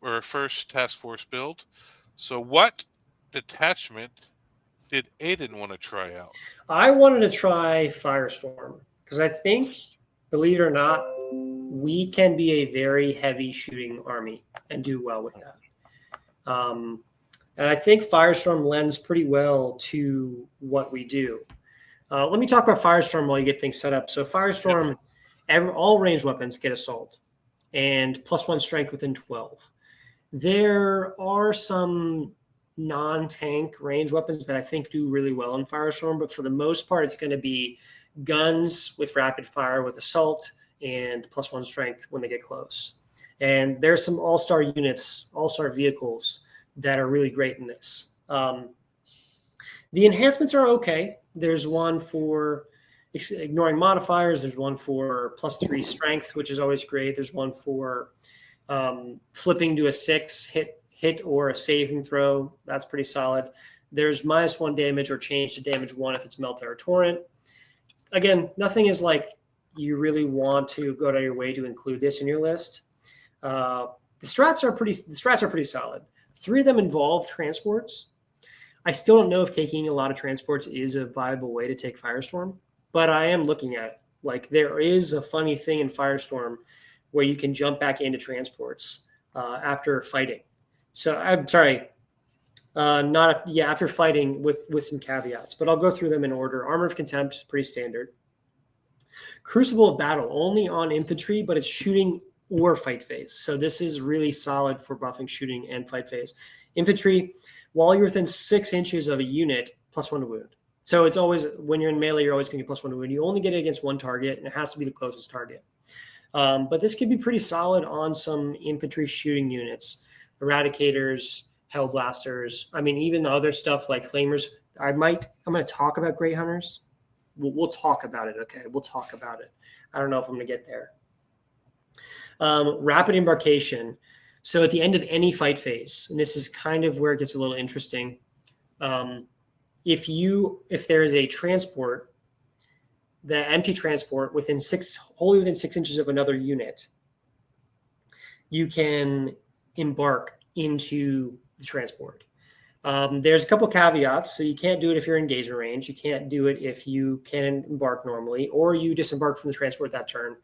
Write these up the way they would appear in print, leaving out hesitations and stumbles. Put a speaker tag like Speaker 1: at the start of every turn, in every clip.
Speaker 1: or first task force build. So what detachment did Aiden want to try out?
Speaker 2: I wanted to try Firestorm because I think, believe it or not, we can be a very heavy shooting army and do well with that. And I think Firestorm lends pretty well to what we do. Let me talk about Firestorm while you get things set up. So Firestorm, all ranged weapons get assault and +1 strength within 12. There are some non-tank range weapons that I think do really well in Firestorm, but for the most part, it's going to be guns with rapid fire with assault and +1 strength when they get close. And there's some all-star units, all-star vehicles that are really great in this. The enhancements are okay. There's one for ignoring modifiers. There's one for +3 strength, which is always great. There's one for flipping to a 6 hit or a saving throw. That's pretty solid. There's -1 damage or change to damage 1 if it's Melta or Torrent. Again, nothing is like you really want to go out of your way to include this in your list. The strats are pretty solid. 3 of them involve transports. I still don't know if taking a lot of transports is a viable way to take Firestorm, but I am looking at it. Like, there is a funny thing in Firestorm where you can jump back into transports after fighting. So I'm sorry, after fighting with some caveats, but I'll go through them in order. Armor of Contempt, pretty standard. Crucible of Battle, only on infantry, but it's shooting or fight phase. So this is really solid for buffing shooting and fight phase. Infantry, while you're within 6 inches of a unit, +1 to wound. So it's always, when you're in melee, you're always going to get +1 to wound. You only get it against one target, and it has to be the closest target. But this could be pretty solid on some infantry shooting units, Eradicators, Hellblasters. I mean, even other stuff like Flamers. I'm going to talk about Grey Hunters. We'll talk about it, okay? We'll talk about it. I don't know if I'm going to get there. Rapid embarkation. So at the end of any fight phase, and this is kind of where it gets a little interesting, if there is a transport, the empty transport wholly within 6 inches of another unit, you can embark into the transport. There's a couple caveats. So you can't do it if you're in engagement range. You can't do it if you can embark normally, or you disembark from the transport that turn.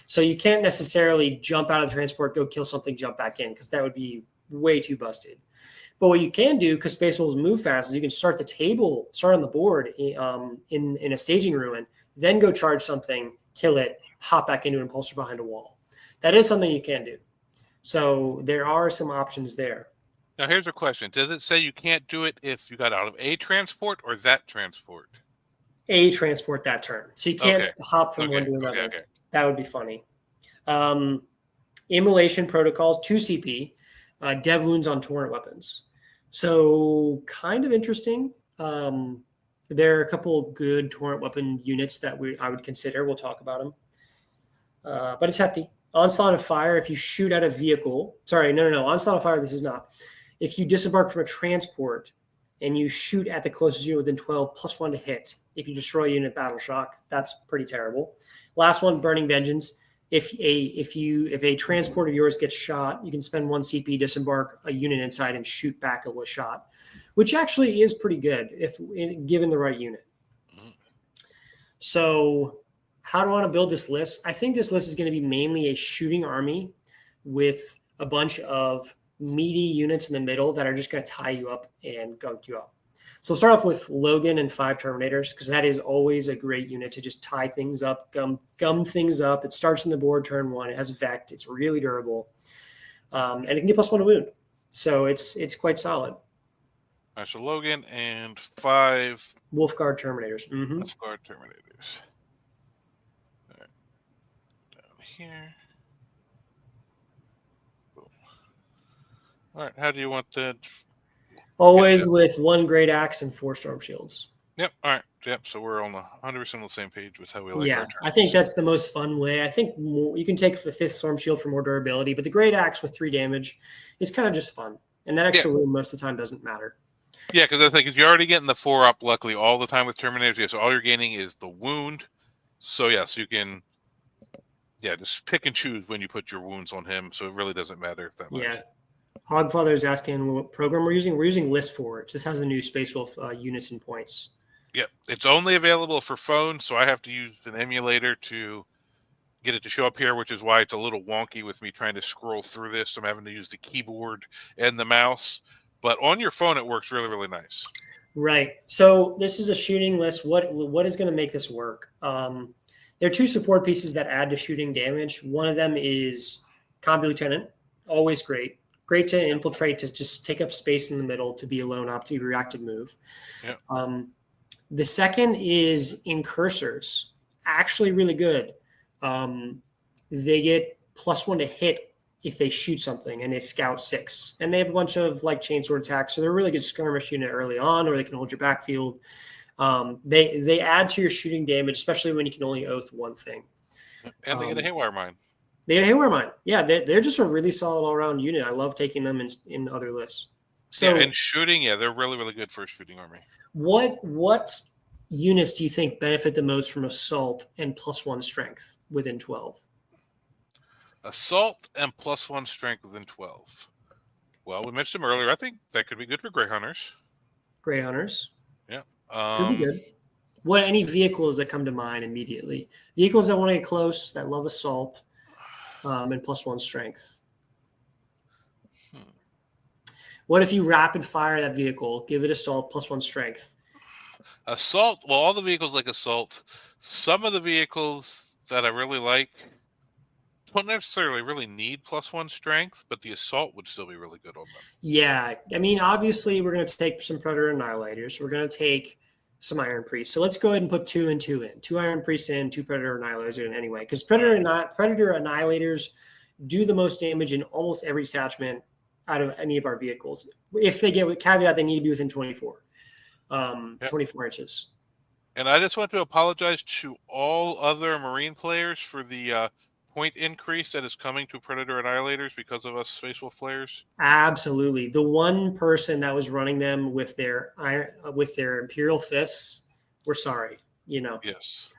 Speaker 2: So you can't necessarily jump out of the transport, go kill something, jump back in, because that would be way too busted. But what you can do, because Space Wolves move fast, is you can start on the board in a staging ruin, then go charge something, kill it, hop back into an impulsor behind a wall. That is something you can do. So there are some options there.
Speaker 1: Now, here's a question. Does it say you can't do it if you got out of a transport or that transport?
Speaker 2: A transport that turn. So you can't hop from one to another.
Speaker 1: Okay.
Speaker 2: That would be funny. Immolation protocols, 2 CP, dev wounds on torrent weapons. So kind of interesting. There are a couple good torrent weapon units that I would consider. We'll talk about them. But it's hefty. Onslaught of Fire, if you shoot at a vehicle. Sorry, no. Onslaught of Fire, this is not. If you disembark from a transport and you shoot at the closest unit within 12, +1 to hit. If you destroy a unit battle shock, that's pretty terrible. Last one, Burning Vengeance. If a transport of yours gets shot, you can spend 1 CP, disembark a unit inside, and shoot back a shot, which actually is pretty good if given the right unit. Mm-hmm. So how do I want to build this list? I think this list is going to be mainly a shooting army with a bunch of meaty units in the middle that are just going to tie you up and gunk you up. So we'll start off with Logan and 5 Terminators, because that is always a great unit to just tie things up, gum things up. It starts on the board turn 1. It has Vect. It's really durable. And it can get +1 to wound. So it's quite solid.
Speaker 1: All right, so Logan and 5
Speaker 2: Wolfguard Terminators. Mm-hmm.
Speaker 1: Wolfguard Terminators. All right. Down here. Boom. All right, how do you want that?
Speaker 2: Always with 1 Great Axe and 4 Storm Shields.
Speaker 1: Yep. All right. Yep. So we're on 100% on the same page with how we like our turns.
Speaker 2: I think that's the most fun way. I think you can take the 5th Storm Shield for more durability, but the Great Axe with 3 damage is kind of just fun. And that extra wound most of the time doesn't matter.
Speaker 1: Yeah, because I think if you're already getting the 4 up, luckily, all the time with Terminators, yeah, so all you're gaining is the wound. So, yes, you can, just pick and choose when you put your wounds on him, so it really doesn't matter that much.
Speaker 2: Yeah. Hogfather is asking what program we're using. We're using List for it. Just has the new Space Wolf units and points.
Speaker 1: Yep, it's only available for phone, so I have to use an emulator to get it to show up here, which is why it's a little wonky with me trying to scroll through this. I'm having to use the keyboard and the mouse, but on your phone it works really, really nice.
Speaker 2: Right. So this is a shooting list. What is going to make this work? There are two support pieces that add to shooting damage. One of them is Combi Lieutenant, always great. Great to infiltrate, to just take up space in the middle, to be a lone op, to be a reactive move.
Speaker 1: Yep.
Speaker 2: The second is Incursors, actually really good. They get +1 to hit if they shoot something, and they scout 6. And they have a bunch of like chainsword attacks, so they're a really good skirmish unit early on, or they can hold your backfield. They add to your shooting damage, especially when you can only oath one thing.
Speaker 1: And they get a Haywire Mine.
Speaker 2: They get a Haywire Mine. Yeah, they're just a really solid all-around unit. I love taking them in other lists. So,
Speaker 1: yeah, and shooting, they're really, really good for a shooting army.
Speaker 2: What units do you think benefit the most from assault and +1 strength within 12?
Speaker 1: Assault and +1 strength within 12. Well, we mentioned them earlier. I think that could be good for Grey Hunters.
Speaker 2: Grey Hunters.
Speaker 1: Yeah.
Speaker 2: Could be good. What any vehicles that come to mind immediately? Vehicles that want to get close, that love assault, and +1 strength. What if you rapid fire that vehicle, give it assault, +1 strength?
Speaker 1: Assault, well, all the vehicles like assault. Some of the vehicles that I really like don't necessarily really need +1 strength, but the assault would still be really good on them.
Speaker 2: Yeah, I mean, obviously we're going to take some Predator Annihilators. We're going to take some Iron Priests. So let's go ahead and put 2 and 2 in. 2 Iron Priests in, 2 Predator Annihilators in anyway, because Predator Annihilators do the most damage in almost every detachment out of any of our vehicles. If they get with caveat, they need to be within 24 inches.
Speaker 1: And I just want to apologize to all other Marine players for the point increase that is coming to Predator Annihilators because of us Space Wolf players.
Speaker 2: Absolutely. The one person that was running them with their Imperial Fists, we're sorry,
Speaker 1: Yes.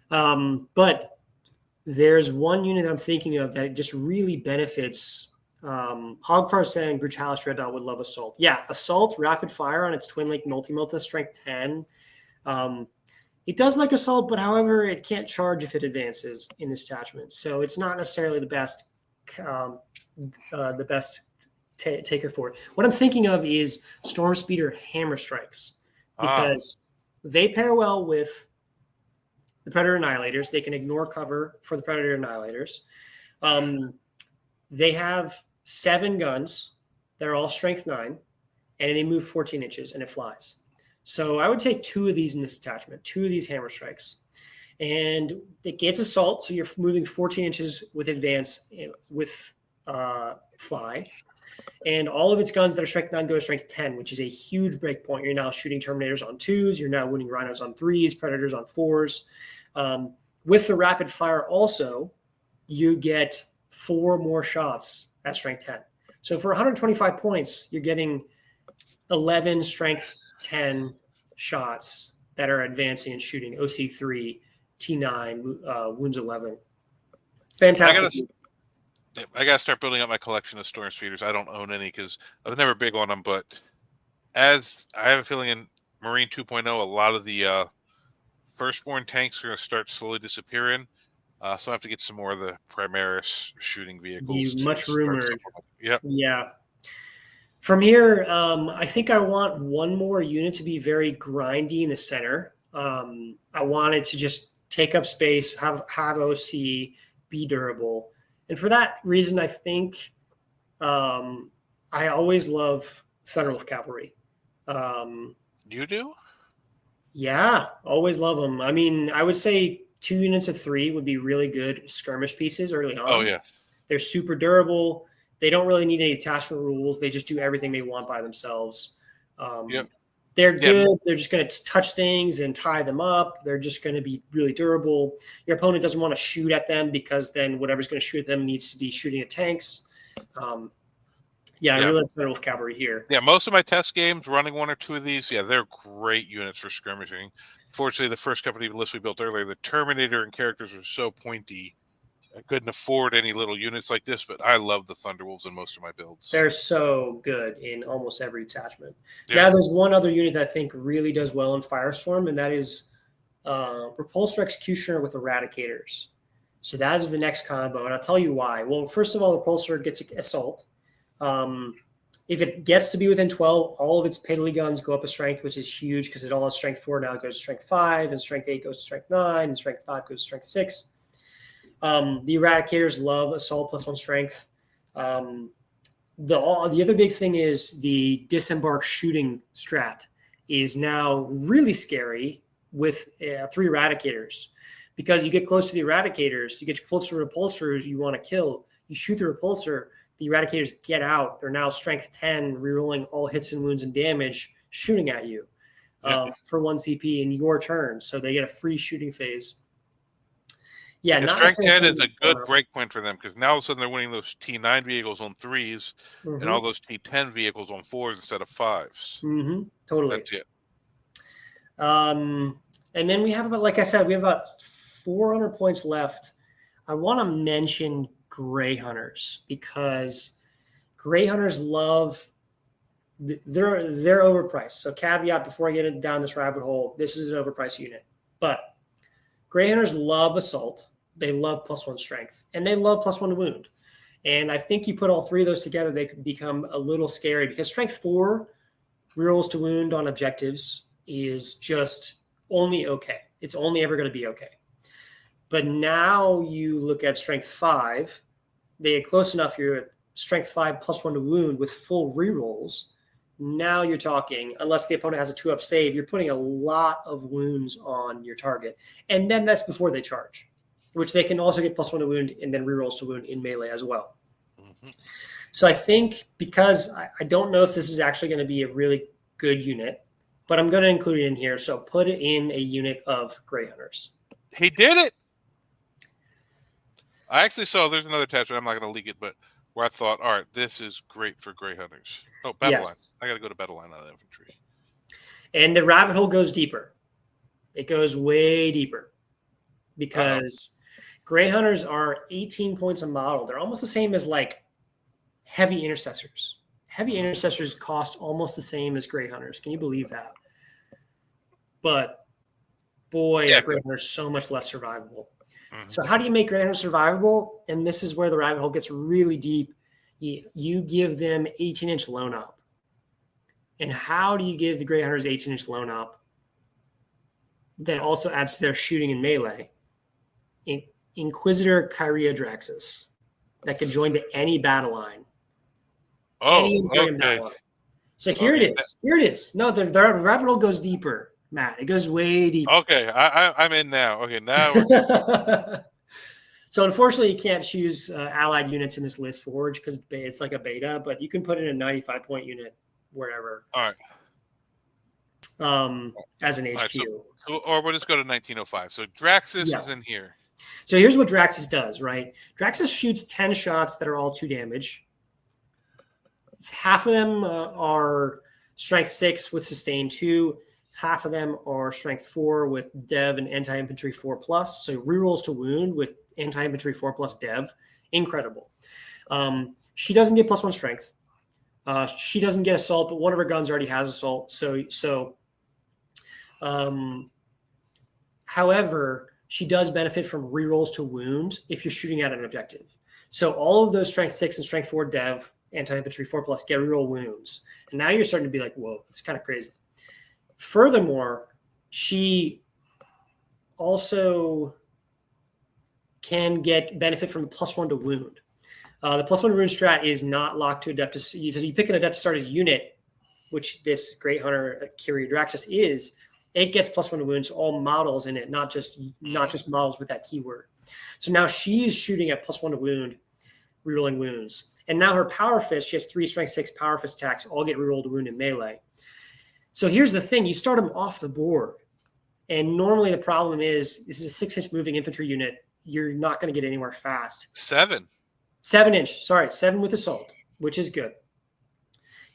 Speaker 2: But there's one unit that I'm thinking of that just really benefits. Hogfar saying Brutalis Red Dot would love Assault. Yeah, Assault, rapid fire on its Twin Link Multi-Melta, strength 10. It does like Assault, but however, it can't charge if it advances in this attachment. So it's not necessarily the best taker for it. What I'm thinking of is Storm Speeder Hammer Strikes, because they pair well with the Predator Annihilators. They can ignore cover for the Predator Annihilators. They have 7 guns. They're all strength 9, and they move 14 inches, and it flies. So I would take 2 of these in this attachment, 2 of these Hammer Strikes. And it gets assault, so you're moving 14 inches with advance with fly. And all of its guns that are strength 9 go to strength 10, which is a huge break point. You're now shooting Terminators on 2s. You're now winning Rhinos on 3s, Predators on 4s. With the rapid fire also, you get 4 more shots at strength 10. So for 125 points, you're getting 11 strength 10 shots that are advancing and shooting OC3, T9, wounds 11. Fantastic.
Speaker 1: I gotta start building up my collection of Storm Speeders. I don't own any because I was never big on them, but as I have a feeling in Marine 2.0, a lot of the firstborn tanks are going to start slowly disappearing. So I have to get some more of the Primaris shooting vehicles.
Speaker 2: The much rumored.
Speaker 1: Yep.
Speaker 2: Yeah. From here, I think I want one more unit to be very grindy in the center. I want it to just take up space, have OC, be durable. And for that reason, I think I always love Thunderwolf Cavalry.
Speaker 1: You do?
Speaker 2: Yeah, always love them. I mean, I would say 2 units of 3 would be really good skirmish pieces early on.
Speaker 1: Oh, yeah.
Speaker 2: They're super durable. They don't really need any attachment rules. They just do everything they want by themselves.
Speaker 1: Yep.
Speaker 2: They're good. Yep. They're just going to touch things and tie them up. They're just going to be really durable. Your opponent doesn't want to shoot at them because then whatever's going to shoot at them needs to be shooting at tanks. I really like Thunderwolf Cavalry here.
Speaker 1: Yeah, most of my test games running 1 or 2 of these, they're great units for skirmishing. Fortunately, the first couple of lists we built earlier, the Terminator and characters were so pointy I couldn't afford any little units like this, but I love the Thunderwolves in most of my builds.
Speaker 2: They're so good in almost every attachment.
Speaker 1: Yeah.
Speaker 2: Now, there's one other unit that I think really does well in Firestorm, and that is Repulsor Executioner with Eradicators. So that is the next combo, and I'll tell you why. Well, first of all, the Repulsor gets Assault. If it gets to be within 12, all of its Piddly guns go up a strength, which is huge because it all has Strength 4 now. It goes to Strength 5, and Strength 8 goes to Strength 9, and Strength 5 goes to Strength 6. The Eradicators love Assault +1 Strength. The other big thing is the Disembark shooting strat is now really scary with 3 Eradicators, because you get close to the Eradicators, you get close to repulsors you want to kill, you shoot the repulsor, the Eradicators get out. They're now Strength 10, rerolling all hits and wounds and damage, shooting at you for 1 CP in your turn. So they get a free shooting phase. Yeah,
Speaker 1: not Strength 10 is a good breakpoint for them, because now all of a sudden they're winning those T9 vehicles on 3s and all those T10 vehicles on 4s instead of 5s.
Speaker 2: Totally.
Speaker 1: That's it.
Speaker 2: And then we have about, like I said, we have about 400 points left. I want to mention Grey Hunters, because Grey Hunters love, they're overpriced. So caveat before I get down this rabbit hole, this is an overpriced unit. But Grey Hunters love Assault. They love +1 Strength, and they love +1 Wound. And I think you put all 3 of those together, they could become a little scary, because Strength 4 rerolls to wound on objectives is just only okay. It's only ever going to be okay. But now you look at Strength 5, they get close enough, you're at Strength 5 +1 to wound with full rerolls. Now you're talking, unless the opponent has a 2-up save, you're putting a lot of wounds on your target. And then that's before they charge, which they can also get +1 to wound and then rerolls to wound in melee as well. So I think, because I don't know if this is actually going to be a really good unit, but I'm going to include it in here. So put it in a unit of Grey Hunters.
Speaker 1: He did it. I actually saw there's another attachment. I'm not going to leak it, but where I thought, all right, this is great for Grey Hunters. Oh, BATTLELINE.
Speaker 2: Yes.
Speaker 1: I got to go to BATTLELINE on infantry.
Speaker 2: And the rabbit hole goes deeper. It goes way deeper, because Grey Hunters are 18 points a model. They're almost the same as like Heavy Intercessors. Heavy Intercessors cost almost the same as Grey Hunters. Can you believe that? But boy, Grey Hunters are so much less survivable. So how do you make Grey Hunters survivable? And this is where the rabbit hole gets really deep. You give them 18-inch lone op. And how do you give the Grey Hunters 18-inch lone op that also adds to their shooting and melee? Inquisitor Kyria Draxus that could join to any battle line.
Speaker 1: Okay.
Speaker 2: So here it is. Here it is. No, the rabbit hole goes deeper, Matt. It goes way deeper.
Speaker 1: Okay, I'm in now. Okay, now.
Speaker 2: So unfortunately, you can't choose allied units in this list, Forge, because it's like a beta, but you can put in a 95-point unit wherever.
Speaker 1: All
Speaker 2: right. As an HQ.
Speaker 1: Right, or we'll just go to 1905. So Draxus is in here.
Speaker 2: So here's what Draxus does, right? Draxus shoots 10 shots that are all 2 damage. Half of them are Strength 6 with Sustain 2. Half of them are Strength 4 with Dev and Anti-Infantry 4+. So rerolls to wound with Anti-Infantry 4+ Dev. Incredible. She doesn't get +1 Strength. She doesn't get Assault, but one of her guns already has Assault. However, she does benefit from rerolls to wound if you're shooting at an objective. So all of those Strength 6 and Strength 4 Dev, Anti-Infantry 4+ get reroll wounds. And now you're starting to be like, whoa, it's kind of crazy. Furthermore, she also can get benefit from the +1 to wound. The +1 to wound strat is not locked to Adeptus. So you pick an Adeptus Astartes unit, which this Grey Hunter Kyria Draxus is. It gets +1 to wounds, all models in it, not just models with that keyword. So now she is shooting at +1 to wound, rerolling wounds. And now her Power Fist, she has 3 Strength 6 Power Fist attacks, all get rerolled to wound in melee. So here's the thing. You start them off the board. And normally the problem is this is a 6-inch moving infantry unit. You're not going to get anywhere fast.
Speaker 1: 7.
Speaker 2: 7-inch. Sorry, 7 with Assault, which is good.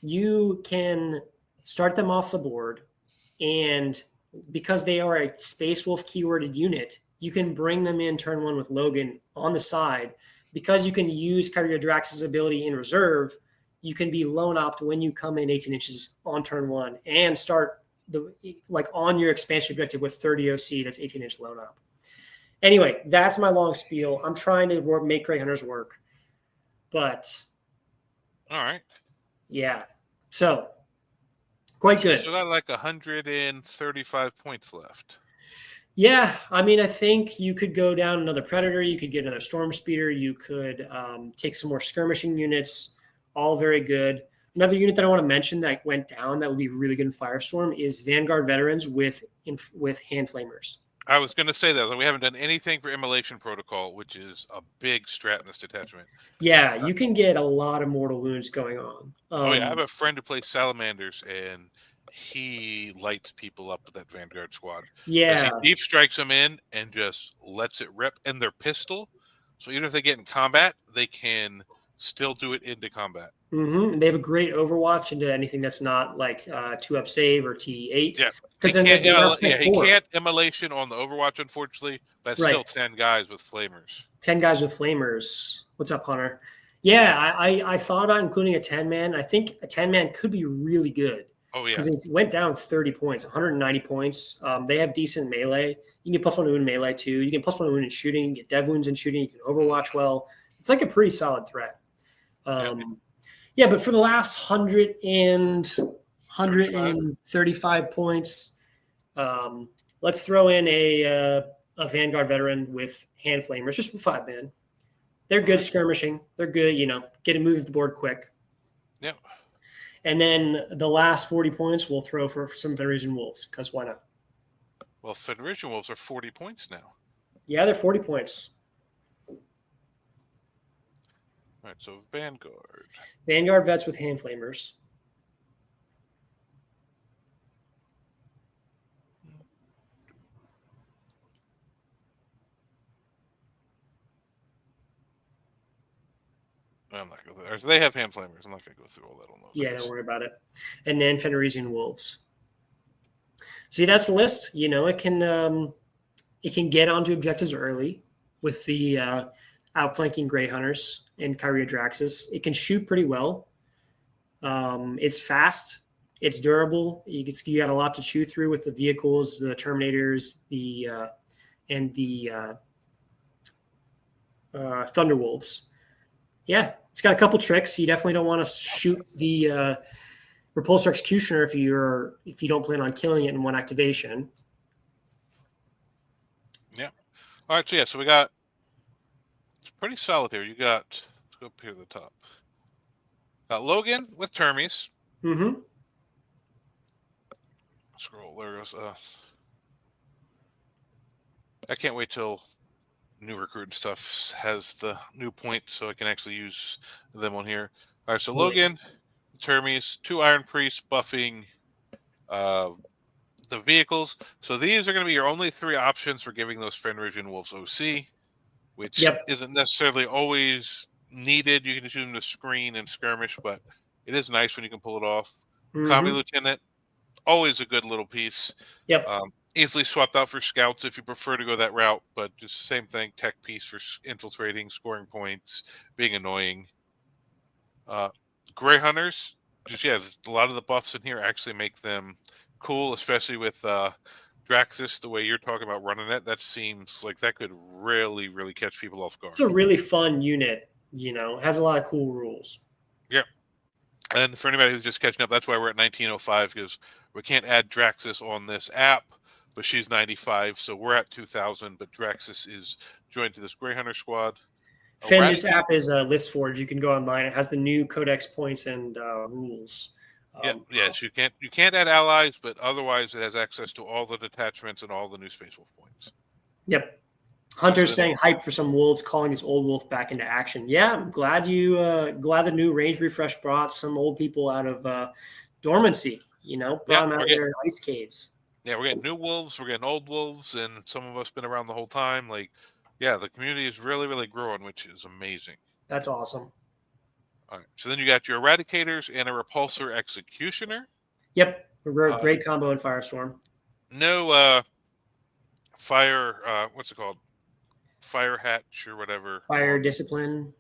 Speaker 2: You can start them off the board, and because they are a Space Wolf keyworded unit, you can bring them in turn 1 with Logan on the side. Because you can use Kyria Drax's ability in reserve, you can be lone opt when you come in 18 inches on turn 1 and start on your expansion objective with 30 OC. That's 18-inch lone op. Anyway, that's my long spiel. I'm trying to make Grey Hunters work, but
Speaker 1: all right,
Speaker 2: yeah. So quite good.
Speaker 1: So got like 135 points left.
Speaker 2: Yeah, I mean, I think you could go down another Predator. You could get another Storm Speeder. You could take some more skirmishing units. All very good. Another unit that I want to mention that went down that would be really good in Firestorm is Vanguard Veterans with hand flamers.
Speaker 1: I was going to say that we haven't done anything for Immolation Protocol, which is a big strat in this detachment.
Speaker 2: Yeah, you can get a lot of mortal wounds going on.
Speaker 1: I have a friend who plays Salamanders, and he lights people up with that Vanguard squad.
Speaker 2: Yeah.
Speaker 1: He deep strikes them in and just lets it rip in their pistol. So even if they get in combat, they can still do it into combat.
Speaker 2: Mm-hmm. They have a great Overwatch into anything that's not like 2-up save or T8.
Speaker 1: Yeah.
Speaker 2: Because
Speaker 1: he can't Immolation on the Overwatch, unfortunately. That's still 10 guys with flamers.
Speaker 2: 10 guys with flamers. What's up, Hunter? Yeah, I thought about including a 10-man. I think a 10-man could be really good.
Speaker 1: Oh, yeah.
Speaker 2: Because it went down 30 points, 190 points. They have decent melee. You can get +1 wound in melee, too. You can get +1 wound in shooting. You can get dev wounds in shooting. You can Overwatch well. It's like a pretty solid threat. Yeah, but for the last 135 points, let's throw in a Vanguard veteran with hand flamers, just 5-man. They're good skirmishing. They're good, get to move the board quick.
Speaker 1: Yeah.
Speaker 2: And then the last 40 points we'll throw for some Fenrisian Wolves, because why not?
Speaker 1: Well, Fenrisian Wolves are 40 points now.
Speaker 2: Yeah, they're 40 points.
Speaker 1: All right, so Vanguard.
Speaker 2: Vanguard vets with hand flamers.
Speaker 1: I'm not going to go there. So they have hand flamers. I'm not going to go through all that on those.
Speaker 2: Yeah, don't worry about it. And then Fenrisian Wolves. See, that's the list. It can get onto objectives early with the outflanking Grey Hunters and Kyria Draxus. It can shoot pretty well. It's fast. It's durable. You got a lot to chew through with the vehicles, the Terminators, and the Thunderwolves. Yeah, it's got a couple tricks. You definitely don't want to shoot the Repulsor Executioner if you don't plan on killing it in one activation.
Speaker 1: Yeah. All right. So we got. It's pretty solid here. You got. Let's go up here to the top. Got Logan with Termes.
Speaker 2: Mm-hmm.
Speaker 1: Scroll. There goes. I can't wait till new recruit and stuff has the new points, so I can actually use them on here. All right. So Logan, Termes, 2 Iron Priests buffing the vehicles. So these are going to be your only 3 options for giving those Fenrisian Wolves OC, which isn't necessarily always needed. You can just use them to screen and skirmish, but it is nice when you can pull it off. Mm-hmm. Combi Lieutenant, always a good little piece.
Speaker 2: Yep.
Speaker 1: Easily swapped out for scouts if you prefer to go that route, but just same thing, tech piece for infiltrating, scoring points, being annoying. Grey Hunters, a lot of the buffs in here actually make them cool, especially with Draxus, the way you're talking about running it. That seems like that could really, really catch people off guard.
Speaker 2: It's a really fun unit, it has a lot of cool rules.
Speaker 1: Yeah. And for anybody who's just catching up, that's why we're at 1905, because we can't add Draxus on this app, but she's 95, so we're at 2000, but Draxus is joined to this Grey Hunter squad.
Speaker 2: Finn, this app is ListForge. You can go online. It has the new codex points and rules.
Speaker 1: Yes, you can't add allies, but otherwise it has access to all the detachments and all the new Space Wolf points.
Speaker 2: Yep. Hunter's saying hype for some wolves, calling this old wolf back into action. Yeah, I'm glad the new range refresh brought some old people out of dormancy, brought them out of their ice caves.
Speaker 1: Yeah, we're getting new wolves, we're getting old wolves, and some of us been around the whole time. The community is really, really growing, which is amazing.
Speaker 2: That's awesome.
Speaker 1: All right, so then you got your Eradicators and a Repulsor Executioner.
Speaker 2: Yep, a great combo in Firestorm.
Speaker 1: No fire. What's it called? Fire hatch or whatever.
Speaker 2: Fire discipline.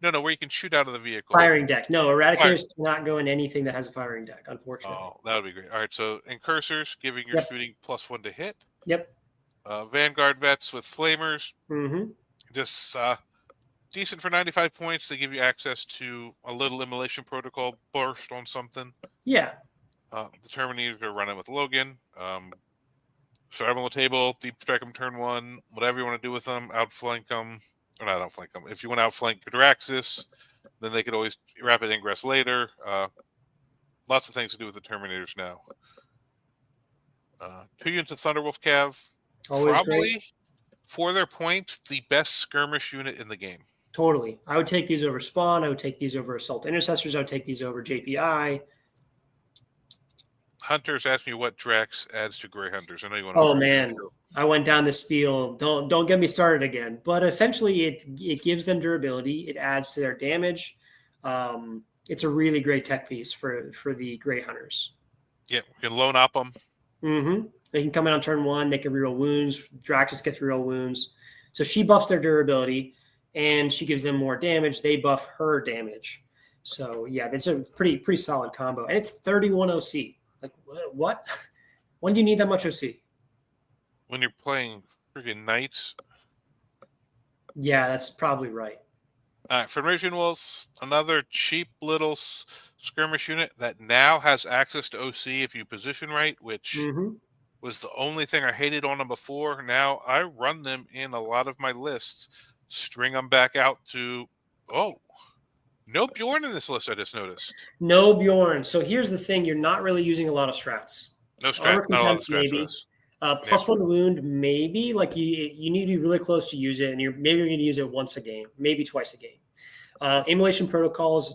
Speaker 1: No, where you can shoot out of the vehicle.
Speaker 2: Firing deck. No, Eradicators cannot go in anything that has a firing deck, unfortunately.
Speaker 1: Oh, that would be great. All right, so incursors, giving your shooting +1 to hit.
Speaker 2: Yep.
Speaker 1: Vanguard vets with flamers.
Speaker 2: Mm-hmm.
Speaker 1: Just decent for 95 points. They give you access to a little immolation protocol burst on something.
Speaker 2: Yeah.
Speaker 1: The Terminators are running with Logan. Start them on the table, deep strike them turn 1, whatever you want to do with them, outflank them. Or not outflank them. If you want to outflank Draxus, then they could always rapid ingress later. Lots of things to do with the Terminators now. 2 units of Thunderwolf Cav.
Speaker 2: Always
Speaker 1: probably,
Speaker 2: great.
Speaker 1: For their points, the best skirmish unit in the game.
Speaker 2: Totally. I would take these over Spawn. I would take these over Assault Intercessors. I would take these over JPI.
Speaker 1: Hunters asked me what Drax adds to Grey Hunters. I know you want to.
Speaker 2: Oh man, I went down the spiel. Don't get me started again. But essentially, it gives them durability. It adds to their damage. It's a really great tech piece for the Grey Hunters.
Speaker 1: Yeah, you can lone op them.
Speaker 2: Mm-hmm. They can come in on turn 1. They can reroll wounds. Draxus gets reroll wounds. So she buffs their durability, and she gives them more damage. They buff her damage. So yeah, that's a pretty solid combo, and it's 31 OC. Like what? When do you need that much OC?
Speaker 1: When you're playing freaking knights.
Speaker 2: Yeah, that's probably right.
Speaker 1: All right, Formation Wolves, another cheap little skirmish unit that now has access to OC if you position right, which was the only thing I hated on them before. Now I run them in a lot of my lists, string them back out to, no Bjorn in this list, I just noticed.
Speaker 2: No Bjorn. So here's the thing. You're not really using a lot of strats.
Speaker 1: No strat. Not a lot of strats
Speaker 2: maybe. +1 to wound, maybe. Like you need to be really close to use it, and you're going to use it once a game, maybe twice a game. Immolation protocols,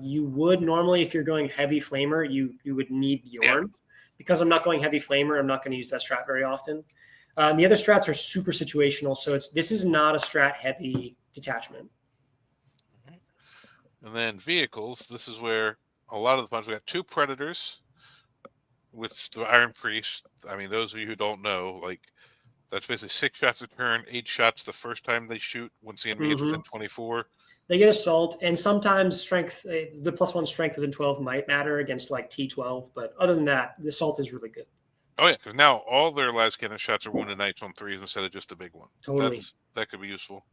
Speaker 2: you would normally, if you're going heavy flamer, you would need Bjorn. Yeah. Because I'm not going heavy flamer, I'm not going to use that strat very often. The other strats are super situational, so this is not a strat heavy detachment.
Speaker 1: And then vehicles, this is where a lot of the ones, we got 2 Predators with the Iron Priest. I mean, those of you who don't know, like, that's basically 6 shots a turn, 8 shots the first time they shoot once the enemy gets within 24.
Speaker 2: They get assault, and sometimes strength, the +1 strength within 12 might matter against like T12, but other than that, the assault is really good.
Speaker 1: Oh yeah, because now all their las cannon shots are wounded knights on 3s instead of just a big one.
Speaker 2: Totally.
Speaker 1: That could be useful.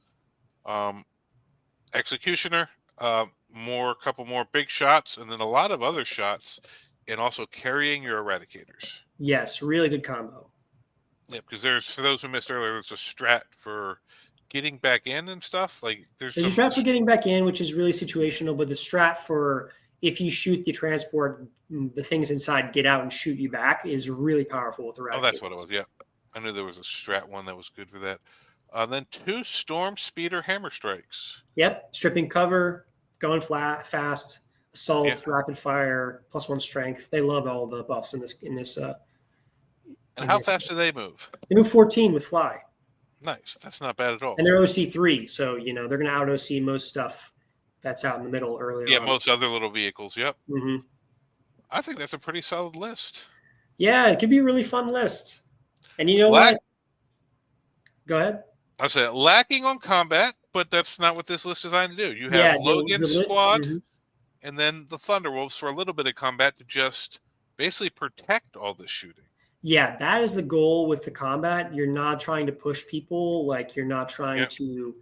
Speaker 1: Executioner, couple more big shots, and then a lot of other shots, and also carrying your Eradicators.
Speaker 2: Yes, really good combo.
Speaker 1: Yeah, because for those who missed earlier, there's a strat for getting back in and stuff. Like there's
Speaker 2: a strat for getting back in, which is really situational, but the strat for if you shoot the transport, the things inside get out and shoot you back is really powerful with Eradicator.
Speaker 1: Oh, that's what it was. Yeah, I knew there was a strat one that was good for that. Then 2 Storm Speeder Hammer Strikes.
Speaker 2: Yep, stripping cover, going fast, assault, rapid fire, +1 strength. They love all the buffs in this.
Speaker 1: And how fast do they move?
Speaker 2: They move 14 with fly.
Speaker 1: Nice. That's not bad at all.
Speaker 2: And they're OC3, so they're going to out OC most stuff that's out in the middle earlier.
Speaker 1: Yeah, most other little vehicles. Yep.
Speaker 2: Mm-hmm.
Speaker 1: I think that's a pretty solid list.
Speaker 2: Yeah, it could be a really fun list. And you know what? Go ahead.
Speaker 1: I said lacking on combat, but that's not what this list is designed to do. You have Logan's squad, and then the Thunderwolves for a little bit of combat to just basically protect all this shooting.
Speaker 2: Yeah, that is the goal with the combat. You're not trying to push people, like you're not trying to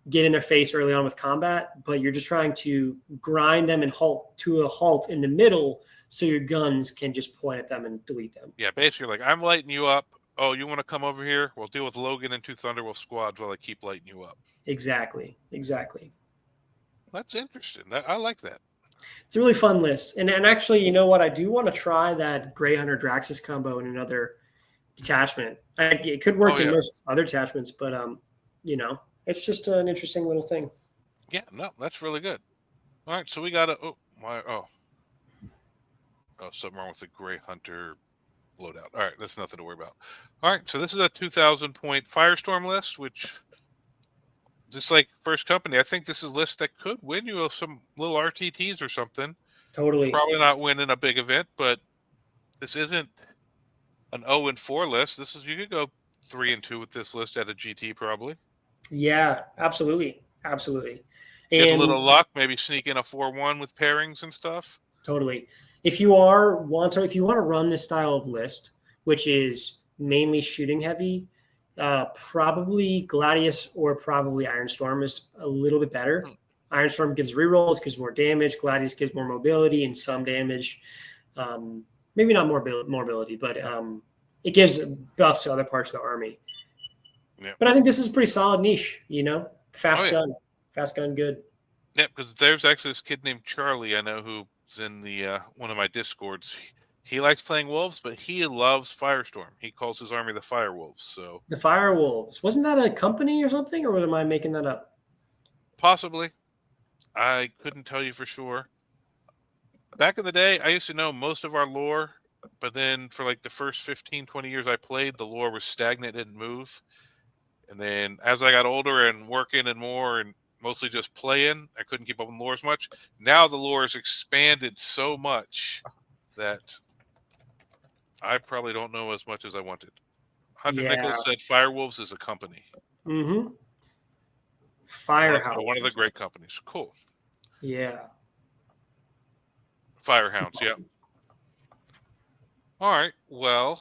Speaker 2: get in their face early on with combat, but you're just trying to grind them and halt to a halt in the middle so your guns can just point at them and delete them.
Speaker 1: Yeah, basically, like I'm lighting you up. Oh, you want to come over here? We'll deal with Logan and 2 Thunderwolf squads while I keep lighting you up.
Speaker 2: Exactly.
Speaker 1: That's interesting. I like that.
Speaker 2: It's a really fun list. And actually, you know what? I do want to try that Grey Hunter Draxus combo in another detachment. It could work in most other detachments, but, it's just an interesting little thing.
Speaker 1: Yeah, no, that's really good. All right, so we got something wrong with the Grey Hunter loadout. All right, that's nothing to worry about. All right, so this is a 2,000-point Firestorm list, which just like First Company, I think this is a list that could win you some little RTTs or something.
Speaker 2: Totally.
Speaker 1: Probably not winning a big event, but this isn't an 0-4 list. You could go 3-2 with this list at a GT probably.
Speaker 2: Yeah, absolutely. Absolutely.
Speaker 1: Get a
Speaker 2: And
Speaker 1: little luck, maybe sneak in a 4-1 with pairings and stuff.
Speaker 2: totally. If you want to run this style of list, which is mainly shooting heavy, probably Gladius or probably Ironstorm is a little bit better. Ironstorm gives rerolls, gives more damage. Gladius gives more mobility and some damage. Maybe not more mobility, but it gives buffs to other parts of the army.
Speaker 1: Yeah.
Speaker 2: But I think this is a pretty solid niche, fast
Speaker 1: Oh, yeah.
Speaker 2: gun, good.
Speaker 1: Yeah, because there's actually this kid named Charlie I know who's in the one of my discords. He likes playing wolves, but he loves Firestorm. He calls his army the Firewolves. So
Speaker 2: The Firewolves. Wasn't that a company or something, or am I making that up?
Speaker 1: possibly, I couldn't tell you for sure. Back in the day, I used to know most of our lore, but then for like the first 15, 20 years I played, the lore was stagnant, didn't move. And then as I got older and working and more and mostly just playing, I couldn't keep up with lore as much. Now the lore has expanded so much that I probably don't know as much as I wanted. Hunter Nichols said Firewolves is a company.
Speaker 2: Mm-hmm. Firehouse.
Speaker 1: One of the great companies. Cool.
Speaker 2: Yeah.
Speaker 1: Firehounds, yeah. All right. Well,